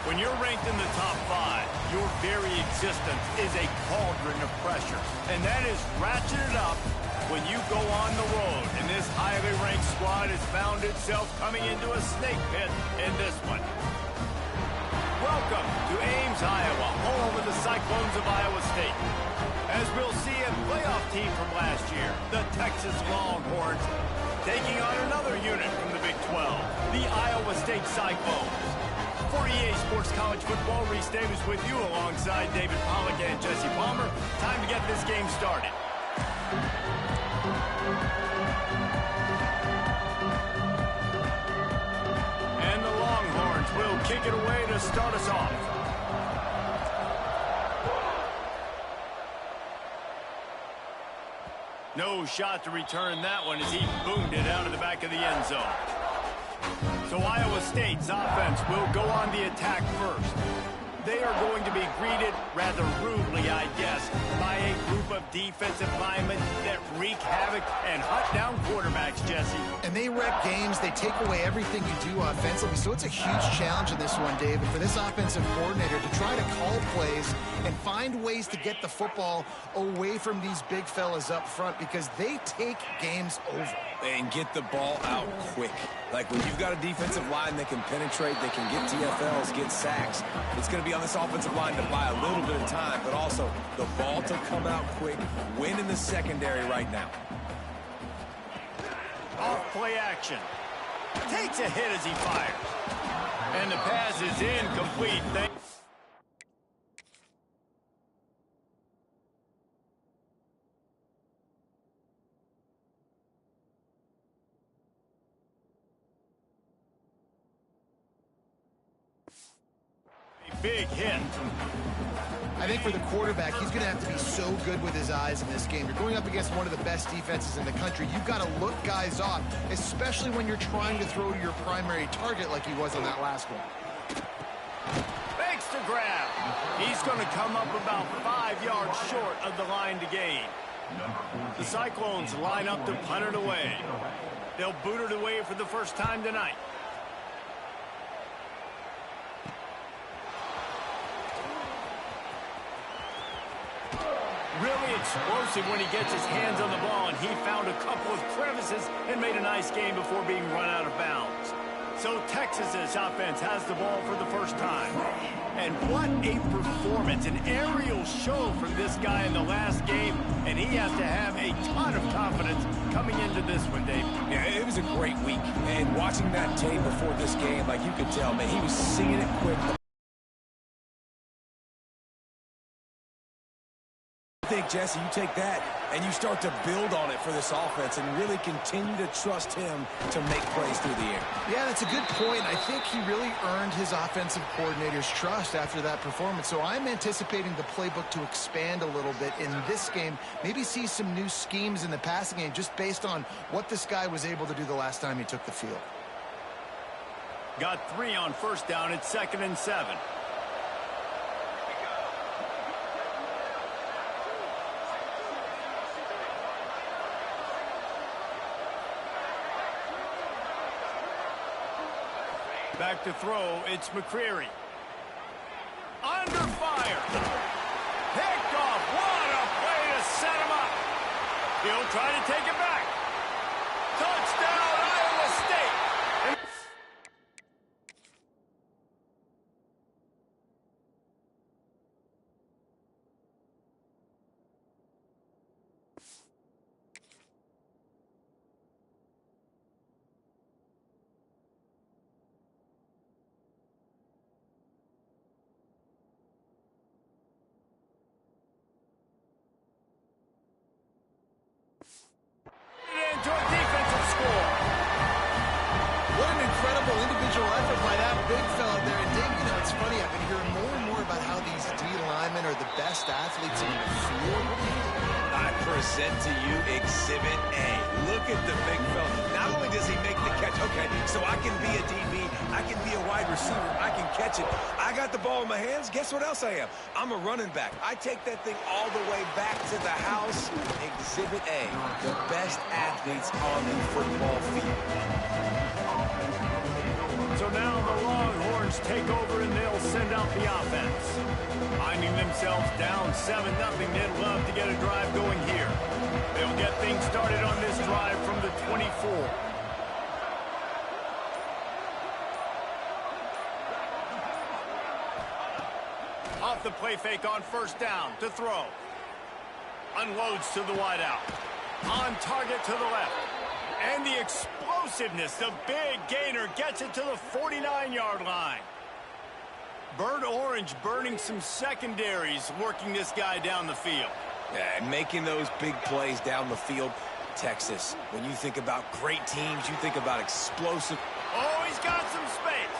When you're ranked in the top 5, your very existence is a cauldron of pressure. And that is ratcheted up when you go on the road. And this highly ranked squad has found itself coming into a snake pit in this one. Welcome to Ames, Iowa, home of the Cyclones of Iowa State. As we'll see a playoff team from last year, the Texas Longhorns, taking on another unit from the Big 12, the Iowa State Cyclones. For EA Sports College Football, Reese Davis with you alongside David Pollack and Jesse Palmer. Time to get this game started. And the Longhorns will kick it away to start us off. No shot to return that one as he boomed it out of the back of the end zone. So Iowa State's offense will go on the attack first. They are going to be greeted rather rudely, I guess, by a group of defensive linemen that wreak havoc and hunt down quarterbacks, Jesse. And they wreck games. They take away everything you do offensively. So it's a huge challenge in this one, David, for this offensive coordinator to try to call plays and find ways to get the football away from these big fellas up front because they take games over. And get the ball out quick. Like when you've got a defensive line that can penetrate, they can get TFLs, get sacks, it's going to be on this offensive line to buy a little bit of time, but also the ball to come out quick, win in the secondary right now. Off play action. Takes a hit as he fires. And the pass is incomplete. Big hit. I think for the quarterback, he's going to have to be so good with his eyes in this game. You're going up against one of the best defenses in the country. You've got to look guys off, especially when you're trying to throw to your primary target like he was on that last one. Fakes to grab. He's going to come up about 5 yards short of the line to gain. The Cyclones line up to punt it away. They'll boot it away for the first time tonight. Really explosive when he gets his hands on the ball, and he found a couple of crevices and made a nice game before being run out of bounds. So Texas's offense has the ball for the first time. And what a performance, an aerial show from this guy in the last game, and he has to have a ton of confidence coming into this one, Dave. Yeah, it was a great week, and watching that tape before this game, like you could tell, man, he was seeing it quick. I think, Jesse, you take that and you start to build on it for this offense and really continue to trust him to make plays through the air. Yeah, that's a good point. I think he really earned his offensive coordinator's trust after that performance. So I'm anticipating the playbook to expand a little bit in this game, maybe see some new schemes in the passing game just based on what this guy was able to do the last time he took the field. Got 3 on first down. It's 2nd and 7. Back to throw, it's McCreary. Under fire. Picked off. What a play to set him up. He'll try to take it back. Touchdown, Iowa State. Into a defensive score. What an incredible individual effort by that big fella there. And Dave, you know, it's funny, I've been hearing more and more about how these D linemen are the best athletes in the field. I present to you Exhibit A. Look at the big fella. Not only does he make the catch, okay, so I can be a DB, I can be a wide receiver, I can catch it. I got the ball in my hands. Guess what else I am? I'm a running back. I take that thing all the way back to the house. Exhibit A, the best athletes on the football field. So now the Longhorns Cyclones take over and they'll send out the offense. Finding themselves down 7-0, they'd love to get a drive going here. They'll get things started on this drive from the 24. Off the play fake on first down to throw. Unloads to the wideout. On target to the left. And the explosiveness, the big gainer gets it to the 49-yard line. Bird Orange burning some secondaries, working this guy down the field. Yeah, and making those big plays down the field. Texas, when you think about great teams, you think about explosive. Oh, he's got some space.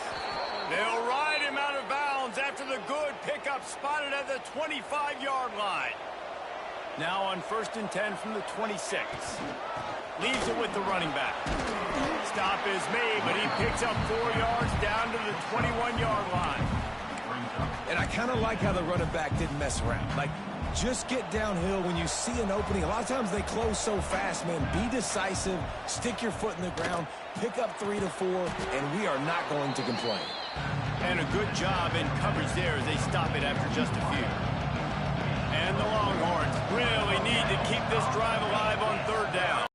They'll ride him out of bounds after the good pickup spotted at the 25-yard line. Now on 1st and 10 from the 26. Leaves it with the running back. Stop is made, but he picks up 4 yards down to the 21-yard line. And I kind of like how the running back didn't mess around. Like, just get downhill when you see an opening. A lot of times they close so fast, man. Be decisive, stick your foot in the ground, pick up 3 to 4, and we are not going to complain. And a good job in coverage there as they stop it after just a few. And the Longhorns really need to keep this drive alive on 3rd down.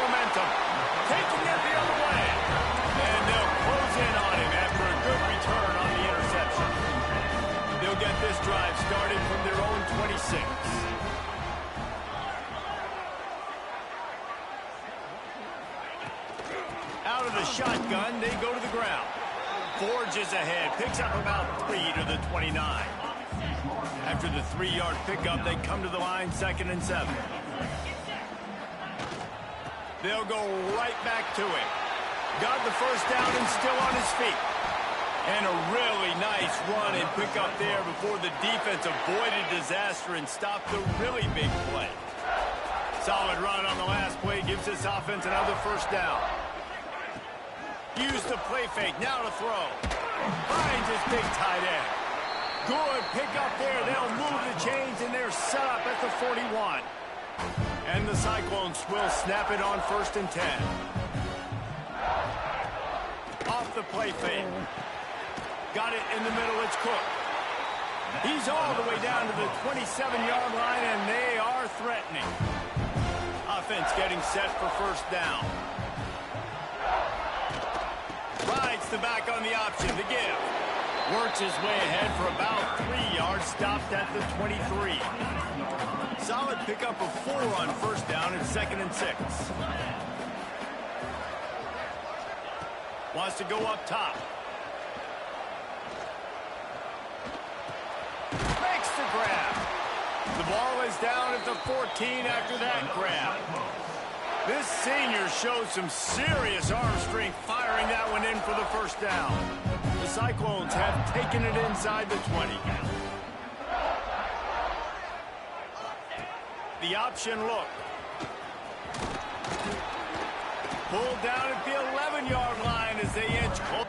Momentum, taking it the other way. And they'll close in on him after a good return on the interception. They'll get this drive started from their own 26. Out of the shotgun, they go to the ground. Forges ahead, picks up about 3 to the 29. After the 3-yard pickup, they come to the line, 2nd and 7. They'll go right back to it. Got the first down and still on his feet. And a really nice run and pick up there before the defense avoided disaster and stopped the really big play. Solid run on the last play gives this offense another first down. Use the play fake, now to throw. Finds his big tight end. Good pick up there. They'll move the chains, and they're set up at the 41. And the Cyclones will snap it on 1st and 10. Off the play fake. Got it in the middle, it's Cook. He's all the way down to the 27-yard line, and they are threatening. Offense getting set for 1st down. Rides the back on the option to give. Works his way ahead for about 3 yards, stopped at the 23. Solid pickup of 4 on 1st down and 2nd and 6. Wants to go up top. Makes the grab. The ball is down at the 14 after that grab. This senior shows some serious arm strength firing that one in for the 1st down. The Cyclones have taken it inside the 20. The option look. Pulled down at the 11-yard line as they inch close.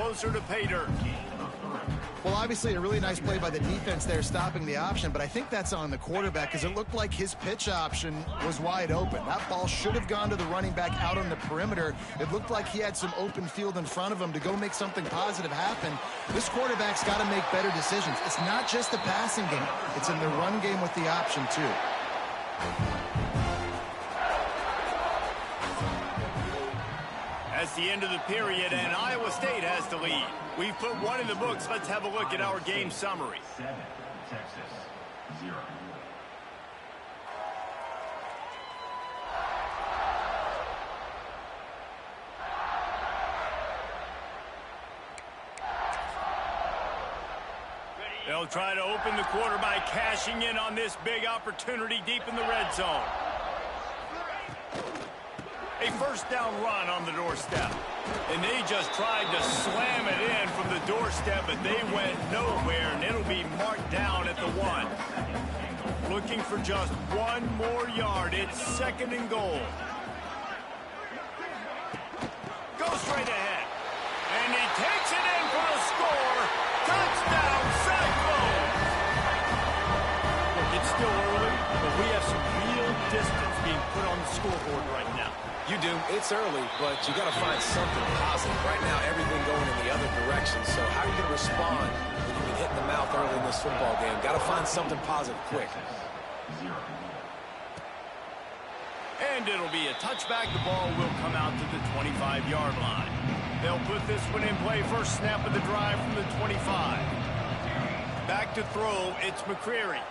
closer to pay dirt. Well, obviously a really nice play by the defense there stopping the option, but I think that's on the quarterback because it looked like his pitch option was wide open. That ball should have gone to the running back out on the perimeter. It looked like he had some open field in front of him to go make something positive happen. This quarterback's got to make better decisions. It's not just the passing game. It's in the run game with the option, too. That's the end of the period, and Iowa State has the lead. We've put one in the books. Let's have a look at our game summary. 7, Texas, 0. They'll try to open the quarter by cashing in on this big opportunity deep in the red zone. A first down run on the doorstep. And they just tried to slam it in from the doorstep, but they went nowhere, and it'll be marked down at the 1. Looking for just one more yard. It's 2nd and goal. Go straight ahead. And he takes it in for a score. Touchdown, Cyclones! Look, it's still early, but we have some real distance being put on the scoreboard right now. You do. It's early, but you got to find something positive. Right now, everything going in the other direction. So how are you going to respond when you've been hit in the mouth early in this football game? Got to find something positive quick. And it'll be a touchback. The ball will come out to the 25-yard line. They'll put this one in play. First snap of the drive from the 25. Back to throw. It's McCreary.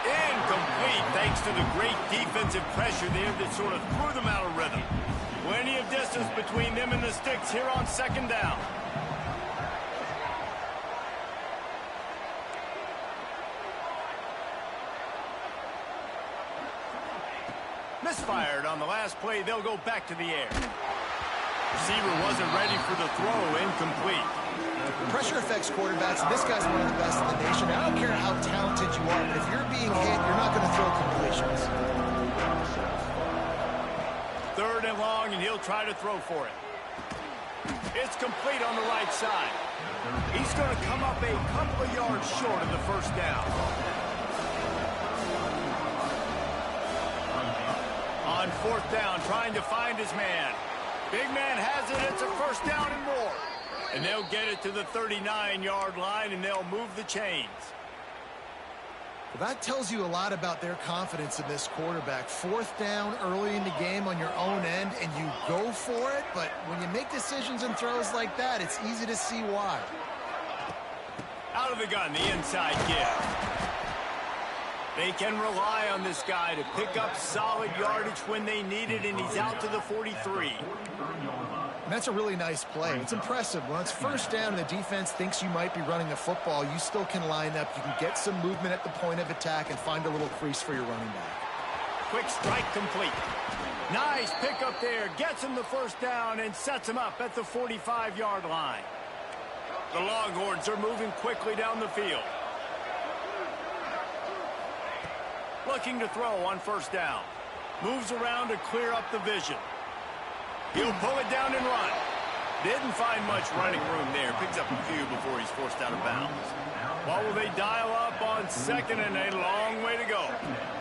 Incomplete thanks to the great defensive pressure there that sort of threw them out of rhythm. Plenty of distance between them and the sticks here on 2nd down. Misfired on the last play. They'll go back to the air. Receiver wasn't ready for the throw. Incomplete. Pressure affects quarterbacks, and this guy's one of the best in the nation. I don't care how talented you are, but if you're being hit, you're not going to throw completions. 3rd and long, and he'll try to throw for it. It's complete on the right side. He's going to come up a couple of yards short of the first down. On 4th down, trying to find his man. Big man has it. It's a first down and more. And they'll get it to the 39-yard line, and they'll move the chains. Well, that tells you a lot about their confidence in this quarterback. 4th down early in the game on your own end, and you go for it. But when you make decisions and throws like that, it's easy to see why. Out of the gun, the inside give. They can rely on this guy to pick up solid yardage when they need it, and he's out to the 43. And that's a really nice play. It's impressive. When it's first down and the defense thinks you might be running the football, you still can line up. You can get some movement at the point of attack and find a little crease for your running back. Quick strike complete. Nice pickup there. Gets him the first down and sets him up at the 45-yard line. The Longhorns are moving quickly down the field. Looking to throw on 1st down. Moves around to clear up the vision. He'll pull it down and run. Didn't find much running room there. Picks up a few before he's forced out of bounds. What will they dial up on 2nd and a long way to go?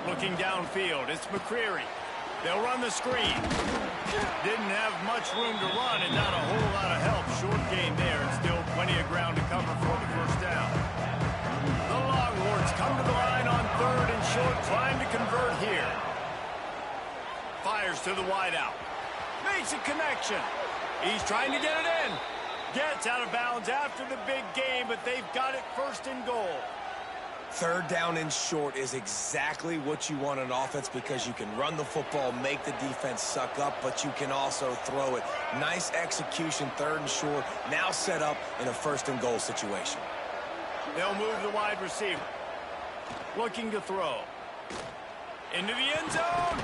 Looking downfield, it's McCreary. They'll run the screen. Didn't have much room to run and not a whole lot of help. Short game there and still plenty of ground to cover for the first down. The Longhorns come to the line on 3rd and short, trying to convert here. Fires to the wideout. Makes a connection. He's trying to get it in. Gets out of bounds after the big game, but they've got it 1st and goal. 3rd down and short is exactly what you want on offense because you can run the football, make the defense suck up, but you can also throw it. Nice execution, 3rd and short, now set up in a 1st and goal situation. They'll move the wide receiver. Looking to throw. Into the end zone.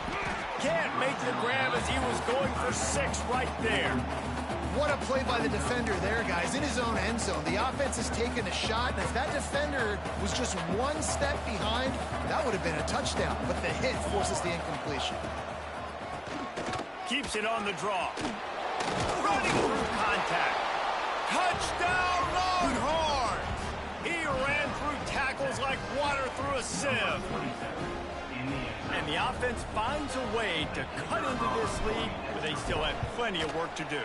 Can't make the grab as he was going for 6 right there. What a play by the defender there, guys. In his own end zone. The offense has taken a shot, and if that defender was just 1 step behind, that would have been a touchdown. But the hit forces the incompletion. Keeps it on the draw. Running through contact. The offense finds a way to cut into this lead, but they still have plenty of work to do.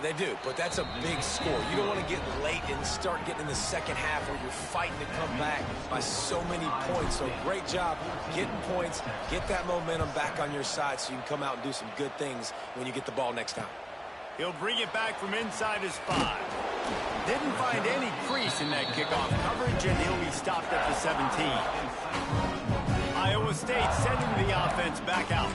They do, but that's a big score. You don't want to get late and start getting in the second half where you're fighting to come back by so many points. So great job getting points, get that momentum back on your side so you can come out and do some good things when you get the ball next time. He'll bring it back from inside his 5. Didn't find any crease in that kickoff coverage, and he'll be stopped at the 17. Iowa State sending the offense back out.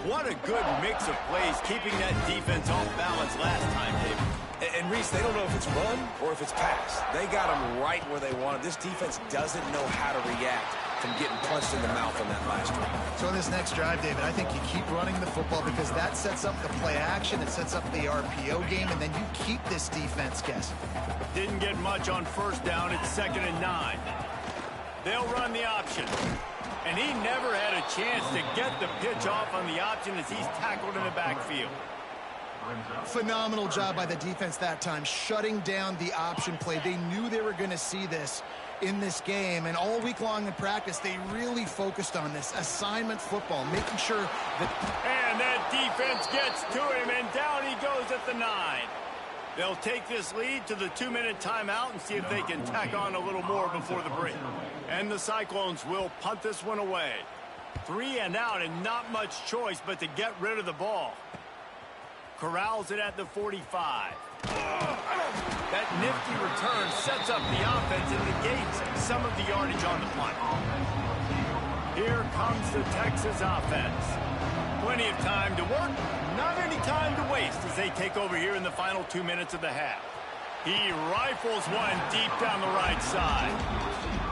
What a good mix of plays, keeping that defense off balance last time, David. And Reese, they don't know if it's run or if it's pass. They got them right where they want it. This defense doesn't know how to react from getting punched in the mouth on that last drive. So in this next drive, David, I think you keep running the football because that sets up the play action, it sets up the RPO game, and then you keep this defense guessing. Didn't get much on first down. It's 2nd and 9. They'll run the option. And he never had a chance to get the pitch off on the option as he's tackled in the backfield. Phenomenal job by the defense that time, shutting down the option play. They knew they were going to see this in this game, and all week long in practice, they really focused on this assignment football, making sure that... And that defense gets to him, and down he goes at the 9. They'll take this lead to the 2-minute timeout and see if they can tack on a little more before the break. And the Cyclones will punt this one away. 3 and out, and not much choice but to get rid of the ball. Corrals it at the 45. That nifty return sets up the offense and negates some of the yardage on the punt. Here comes the Texas offense. Plenty of time to work, not any time to waste as they take over here in the final 2 minutes of the half. He rifles one deep down the right side.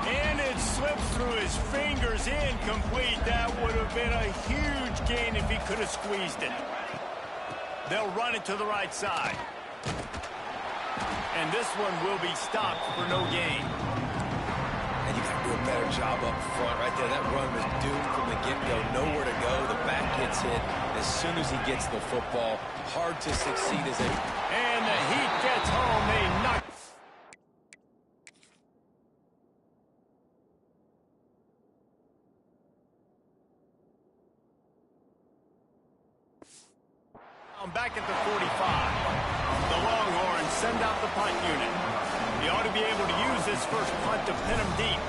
And it slips through his fingers, incomplete. That would have been a huge gain if he could have squeezed it. They'll run it to the right side. And this one will be stopped for no gain. And you got to do a better job up front right there. That run was doomed from the get-go. Nowhere to go. The back gets hit as soon as he gets the football. Hard to succeed as a... And the heat gets home. They knock... Back at the 45. The Longhorns send out the punt unit. He ought to be able to use this first punt to pin him deep.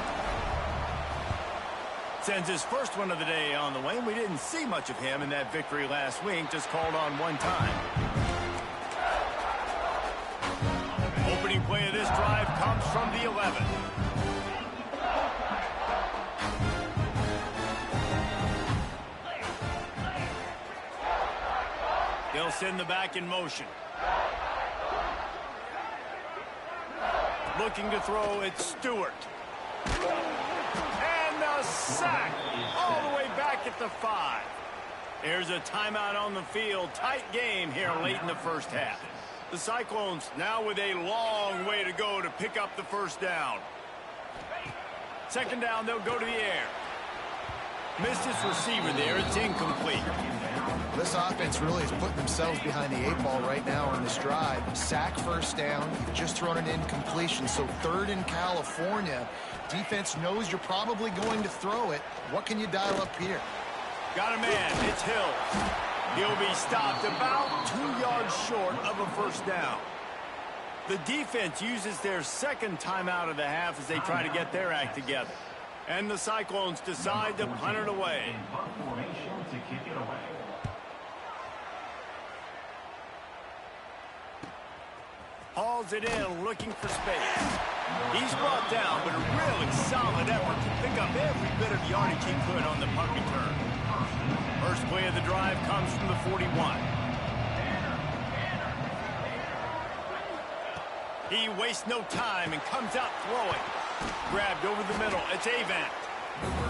Sends his first one of the day on the way, and we didn't see much of him in that victory last week, just called on one time. Opening play of this drive comes from the 11. They'll send the back in motion. Looking to throw, it's Stewart. And a sack all the way back at the 5. There's a timeout on the field. Tight game here late in the first half. The Cyclones now with a long way to go to pick up the first down. 2nd down, they'll go to the air. Missed his receiver there. It's incomplete. This offense really is putting themselves behind the 8 ball right now on this drive. Sack first down, you've just thrown an incompletion. So 3rd in California. Defense knows you're probably going to throw it. What can you dial up here? Got a man. It's Hill. He'll be stopped about 2 yards short of a first down. The defense uses their 2nd timeout of the half as they try to get their act together. And the Cyclones decide to punt it away. Hauls it in, looking for space. He's brought down, but a really solid effort to pick up every bit of yardage he could on the punt return. First play of the drive comes from the 41. He wastes no time and comes out throwing. Grabbed over the middle. It's Avant.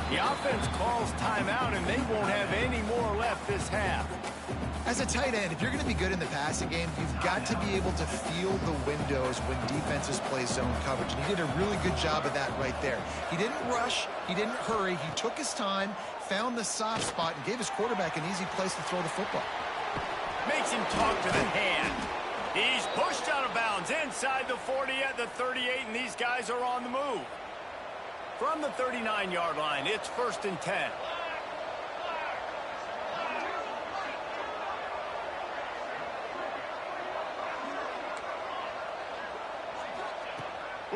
The offense calls timeout, and they won't have any more left this half. As a tight end, if you're going to be good in the passing game, you've got to be able to feel the windows when defenses play zone coverage. And he did a really good job of that right there. He didn't rush. He didn't hurry. He took his time, found the soft spot, and gave his quarterback an easy place to throw the football. Makes him talk to the hand. He's pushed out of bounds inside the 40 at the 38, and these guys are on the move. From the 39-yard line, it's 1st and 10.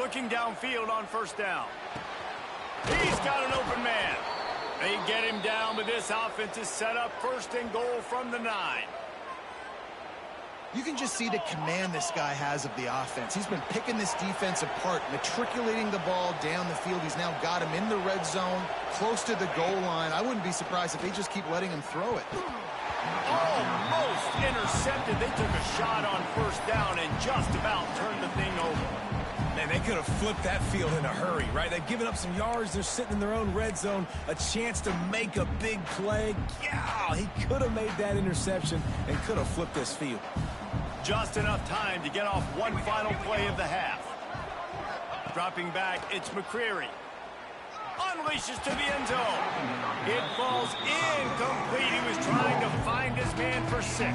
Looking downfield on first down. He's got an open man. They get him down, but this offense is set up first and goal from the 9. You can just see the command this guy has of the offense. He's been picking this defense apart, matriculating the ball down the field. He's now got him in the red zone, close to the goal line. I wouldn't be surprised if they just keep letting him throw it. Almost intercepted. They took a shot on first down and just about turned the thing over. Man, they could have flipped that field in a hurry, right? They've given up some yards. They're sitting in their own red zone. A chance to make a big play. Yeah, he could have made that interception and could have flipped this field. Just enough time to get off one final play of the half. Dropping back, it's McCreary. Unleashes to the end zone. It falls incomplete. He was trying to find his man for 6.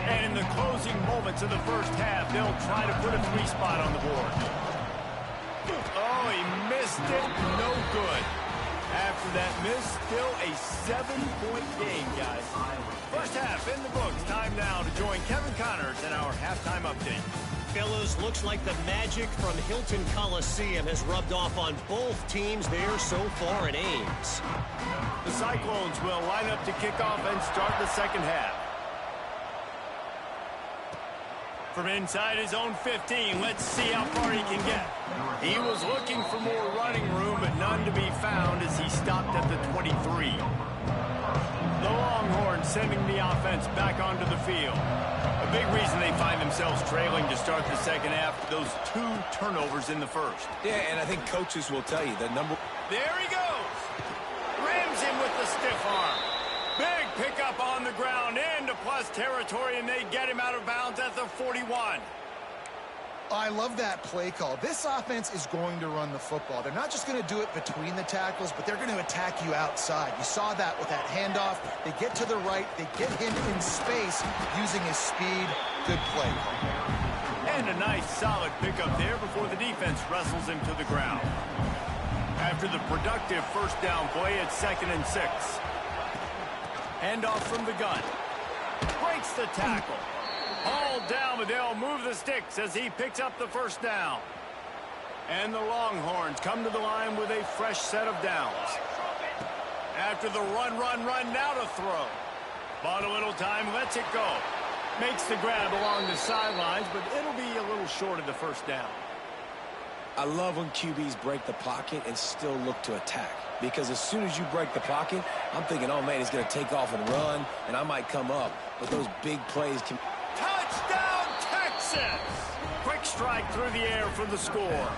And in the closing moments of the first half, they'll try to put a 3 spot on the board. Oh, he missed it. No good. After that miss, still a 7-point game, guys. First half in the books. Time now to join Kevin Connors in our halftime update. Fellas, looks like the magic from Hilton Coliseum has rubbed off on both teams there so far at Ames. The Cyclones will line up to kick off and start the second half. From inside his own 15, let's see how far he can get. He was looking for more running room, but none to be found as he stopped at the 23. The Longhorns sending the offense back onto the field. A big reason they find themselves trailing to start the second half, those 2 turnovers in the first. Yeah, and I think coaches will tell you the number. There he goes. Rams him with the stiff arm. Big pickup on the ground into plus territory, and they get him out of bounds at the 41. I love that play call. This offense is going to run the football. They're not just going to do it between the tackles, but they're going to attack you outside. You saw that with that handoff. They get to the right. They get him in space using his speed. Good play call. And a nice, solid pickup there before the defense wrestles him to the ground. After the productive first down play, it's 2nd and 6. Handoff from the gun. Breaks the tackle. All down, but they'll move the sticks as he picks up the first down. And the Longhorns come to the line with a fresh set of downs. After the run, now to throw. Bought a little time, lets it go. Makes the grab along the sidelines, but it'll be a little short of the first down. I love when QBs break the pocket and still look to attack. Because as soon as you break the pocket, I'm thinking, oh, man, he's going to take off and run, and I might come up. But those big plays can... Touchdown, Texas! Quick strike through the air for the score.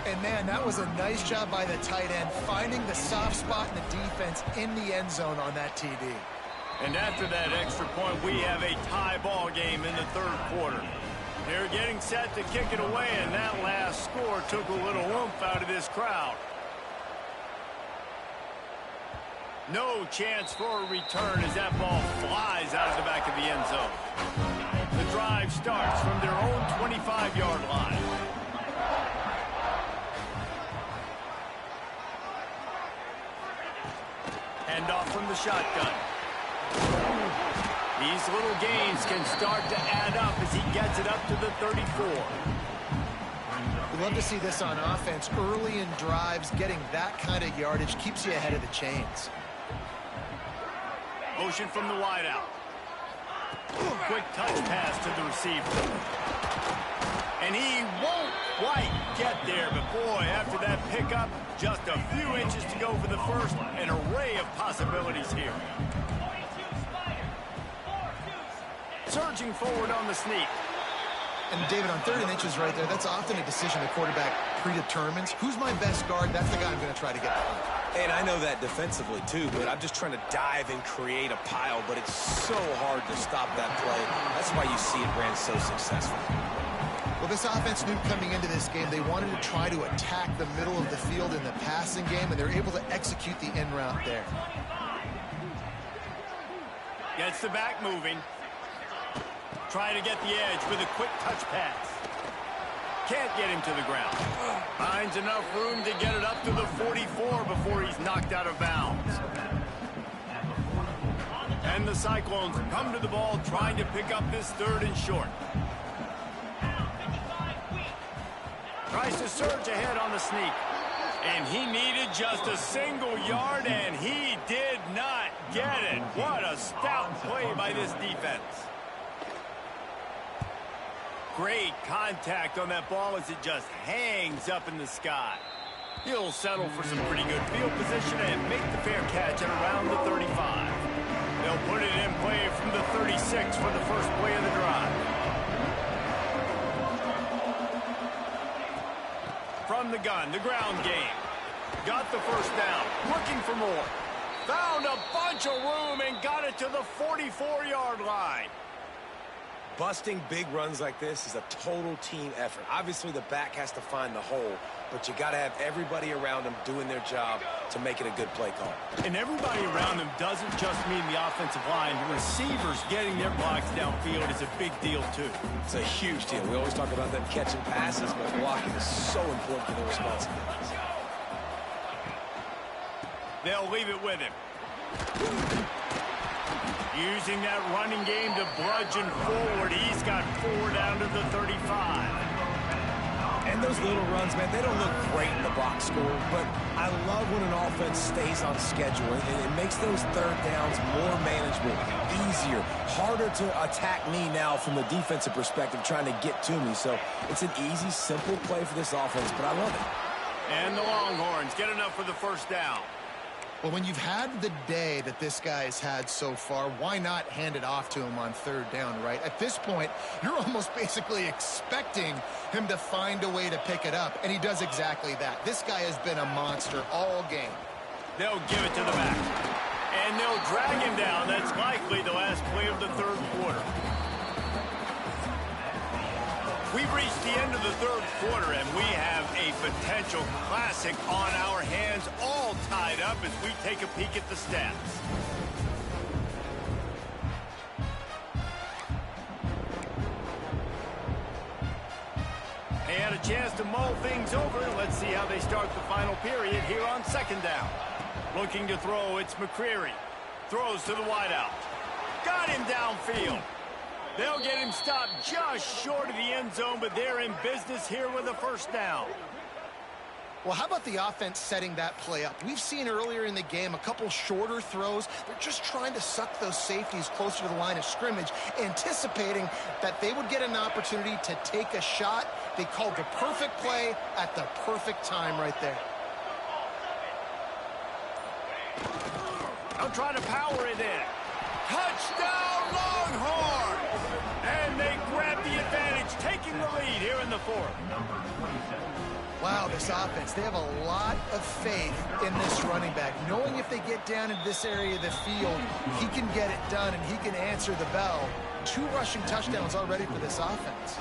And, man, that was a nice job by the tight end, finding the soft spot in the defense in the end zone on that TD. And after that extra point, we have a tie ball game in the third quarter. They're getting set to kick it away, and that last score took a little oomph out of this crowd. No chance for a return as that ball flies out of the back of the end zone. The drive starts from their own 25-yard line. Handoff from the shotgun. These little gains can start to add up as he gets it up to the 34. We'd love to see this on offense. Early in drives, getting that kind of yardage keeps you ahead of the chains. Motion from the wideout. Quick touch pass to the receiver. And he won't quite get there, but boy, after that pickup, just a few inches to go for the first. An array of possibilities here. Surging forward on the sneak. And David, on 3rd and inches right there, that's often a decision the quarterback predetermines. Who's my best guard? That's the guy I'm going to try to get behind. And I know that defensively, too, but I'm just trying to dive and create a pile, but it's so hard to stop that play. That's why you see it ran so successful. Well, this offense knew coming into this game they wanted to try to attack the middle of the field in the passing game, and they're able to execute the end route there. Gets the back moving. Trying to get the edge with a quick touch pass. Can't get him to the ground. Finds enough room to get it up to the 44 before he's knocked out of bounds. And the Cyclones come to the ball trying to pick up this 3rd and short. surge ahead on the sneak. And he needed just a single yard, and he did not get it. What a stout play by this defense. Great contact on that ball as it just hangs up in the sky. He'll settle for some pretty good field position and make the fair catch at around the 35. They'll put it in play from the 36 for the first play of the drive. From the gun, the ground game. Got the first down, looking for more. Found a bunch of room and got it to the 44-yard line. Busting big runs like this is a total team effort. Obviously, the back has to find the hole, but you got to have everybody around them doing their job to make it a good play call. And everybody around them doesn't just mean the offensive line. The receivers getting their blocks downfield is a big deal, too. It's a huge deal. We always talk about them catching passes, but blocking is so important for their responsibilities. They'll leave it with him. Using that running game to bludgeon forward. He's got 4 down to the 35. And those little runs, man, they don't look great in the box score, but I love when an offense stays on schedule, and it makes those third downs more manageable, easier, harder to attack me now from the defensive perspective trying to get to me. So it's an easy, simple play for this offense, but I love it. And the Longhorns get enough for the first down. Well, when you've had the day that this guy has had so far, why not hand it off to him on third down, right? At this point, you're almost basically expecting him to find a way to pick it up, and he does exactly that. This guy has been a monster all game. They'll give it to the back, and they'll drag him down. That's likely the last play of the third quarter. We've reached the end of the third quarter, and we have a potential classic on our hands, all tied up as we take a peek at the stats. They had a chance to mull things over. Let's see how they start the final period here on second down. Looking to throw, it's McCreary. Throws to the wideout. Got him downfield. They'll get him stopped just short of the end zone, but they're in business here with a first down. Well, how about the offense setting that play up? We've seen earlier in the game a couple shorter throws. They're just trying to suck those safeties closer to the line of scrimmage, anticipating that they would get an opportunity to take a shot. They called the perfect play at the perfect time right there. They'll try to power it in. Touchdown, Longhorns! And they grab the advantage, taking the lead here in the fourth. Wow, this offense, they have a lot of faith in this running back, knowing if they get down in this area of the field, he can get it done and he can answer the bell. 2 rushing touchdowns already for this offense.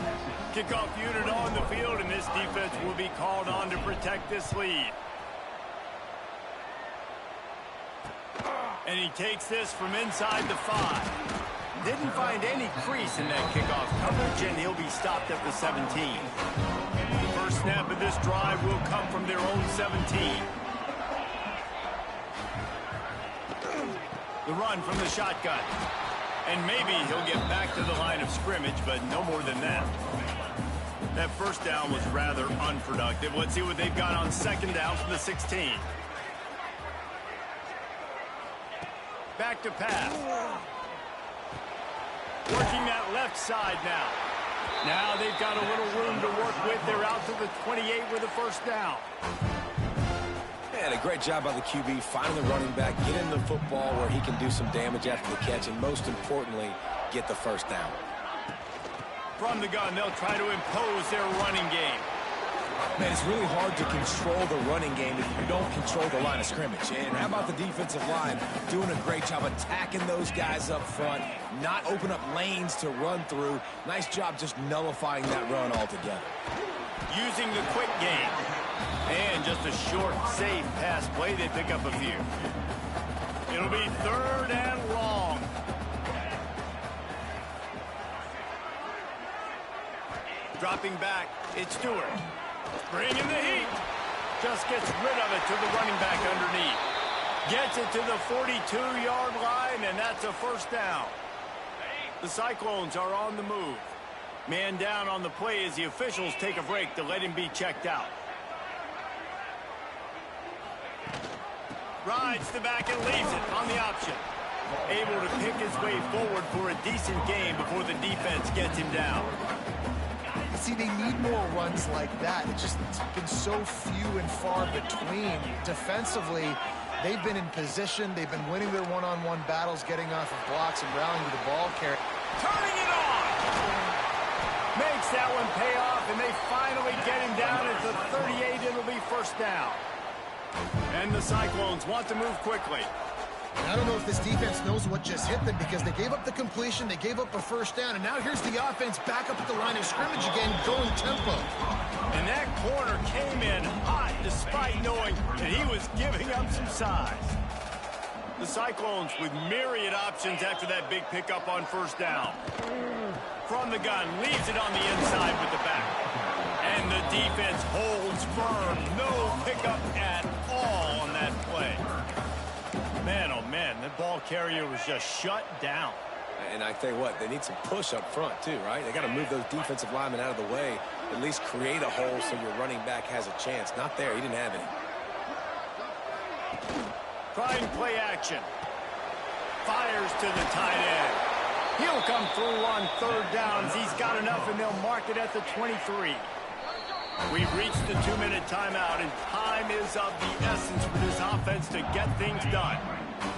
Kickoff unit on the field, and this defense will be called on to protect this lead. And he takes this from inside the 5. Didn't find any crease in that kickoff coverage, and he'll be stopped at the 17. The first snap of this drive will come from their own 17. The run from the shotgun. And maybe he'll get back to the line of scrimmage, but no more than that. That first down was rather unproductive. Let's see what they've got on second down from the 16. Back to pass. Working that left side now. Now they've got a little room to work with. They're out to the 28 with a first down. And a great job by the QB, finding the running back, get him the football where he can do some damage after the catch, and most importantly, get the first down. From the gun, they'll try to impose their running game. Man, it's really hard to control the running game if you don't control the line of scrimmage. And how about the defensive line doing a great job attacking those guys up front, not open up lanes to run through. Nice job just nullifying that run altogether. Using the quick game. And just a short, safe pass play. They pick up a few. It'll be third and long. Dropping back, it's Stewart. Bringing the heat. Just gets rid of it to the running back underneath. Gets it to the 42-yard line, and that's a first down. The Cyclones are on the move. Man down on the play as the officials take a break to let him be checked out. Rides the back and leaves it on the option. Able to pick his way forward for a decent game before the defense gets him down. See, they need more runs like that. It's been so few and far between. Defensively, they've been in position. They've been winning their one-on-one battles, getting off of blocks and rallying to the ball carrier. Turning it on! Makes that one pay off, and they finally get him down at the 38. It'll be first down. And the Cyclones want to move quickly. I don't know if this defense knows what just hit them because they gave up the completion, they gave up a first down, and now here's the offense back up at the line of scrimmage again, going tempo. And that corner came in hot despite knowing that he was giving up some size. The Cyclones with myriad options after that big pickup on first down. From the gun, leaves it on the inside with the back. And the defense holds firm. No pickup at all on that play. Man, oh man, that ball carrier was just shut down. And I tell you what, they need some push up front too, right? They got to move those defensive linemen out of the way, at least create a hole so your running back has a chance. Not there, he didn't have any. Trying play action. Fires to the tight end. He'll come through on third downs. He's got enough, and they'll mark it at the 23. We've reached the 2-minute timeout, and time is of the essence for this offense to get things done.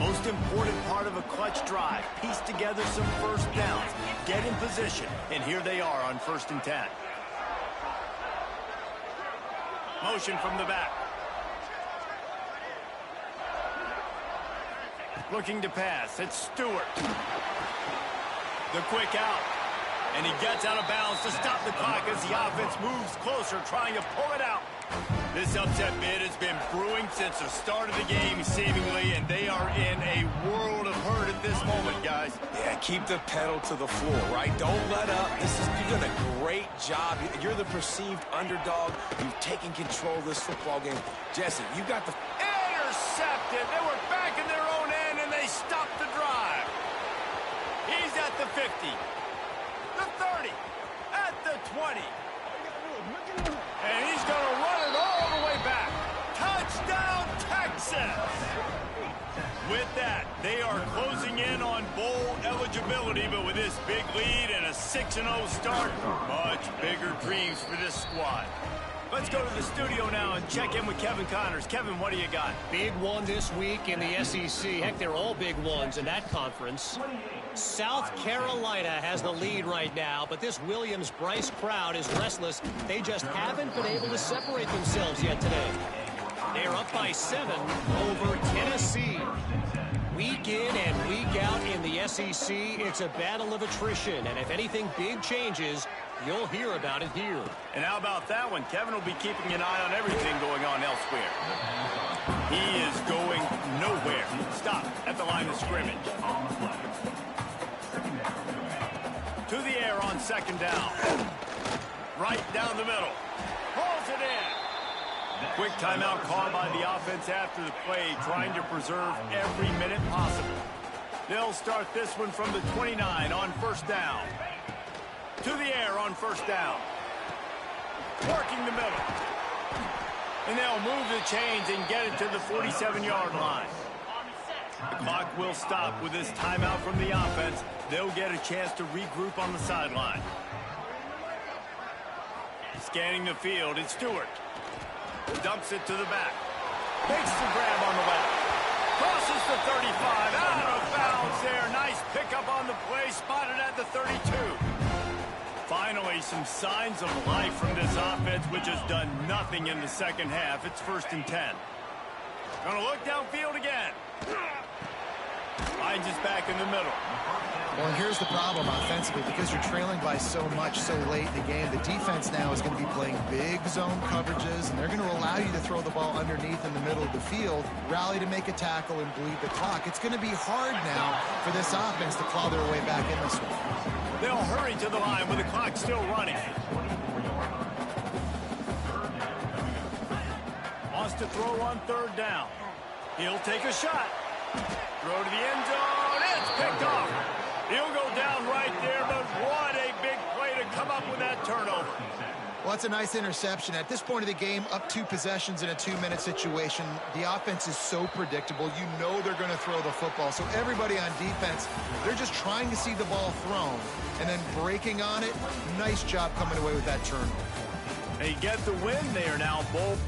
Most important part of a clutch drive. Piece together some first downs. Get in position, and here they are on 1st and 10. Motion from the back. Looking to pass. It's Stewart. The quick out. And he gets out of bounds to stop the clock as the offense moves closer, trying to pull it out. This upset bid has been brewing since the start of the game, seemingly, and they are in a world of hurt at this moment, guys. Yeah, keep the pedal to the floor, right? Don't let up. You've done a great job. You're the perceived underdog. You've taken control of this football game. Jesse, you got the... Intercepted. They were back in their own end, and they stopped the drive. He's at the 50. The 30, at the 20. And he's going to run it all the way back. Touchdown, Texas! With that, they are closing in on bowl eligibility, but with this big lead and a 6-0 start, much bigger dreams for this squad. Let's go to the studio now and check in with Kevin Connors. Kevin, what do you got? Big one this week in the SEC. Heck, they're all big ones in that conference. South Carolina has the lead right now, but this Williams-Brice crowd is restless. They just haven't been able to separate themselves yet today. They are up by 7 over Tennessee. Week in and week out in the SEC, it's a battle of attrition, and if anything big changes, you'll hear about it here. And how about that one? Kevin will be keeping an eye on everything going on elsewhere. He is going nowhere. Stop at the line of scrimmage. To the air on 2nd down. Right down the middle. Pulls it in. Quick timeout called by the offense after the play, trying to preserve every minute possible. They'll start this one from the 29 on 1st down. To the air on 1st down. Working the middle. And they'll move the chains and get it to the 47-yard line. The clock will stop with this timeout from the offense. They'll get a chance to regroup on the sideline. Scanning the field, it's Stewart. Dumps it to the back. Makes the grab on the left. Crosses the 35. Out of bounds there. Nice pickup on the play. Spotted at the 32. Finally, some signs of life from this offense, which has done nothing in the second half. It's 1st and 10. Gonna look downfield again. Finds us back in the middle. Well, and here's the problem offensively. Because you're trailing by so much so late in the game, the defense now is going to be playing big zone coverages, and they're going to allow you to throw the ball underneath in the middle of the field, rally to make a tackle, and bleed the clock. It's going to be hard now for this offense to claw their way back in this one. They'll hurry to the line with the clock still running. Wants to throw on 3rd down. He'll take a shot. Throw to the end zone. It's picked off. He'll go down right there, but what a big play to come up with that turnover. Well, that's a nice interception. At this point of the game, up 2 possessions in a 2-minute situation, the offense is so predictable. You know they're going to throw the football. So everybody on defense, they're just trying to see the ball thrown and then breaking on it. Nice job coming away with that turn. They get the win. They are now both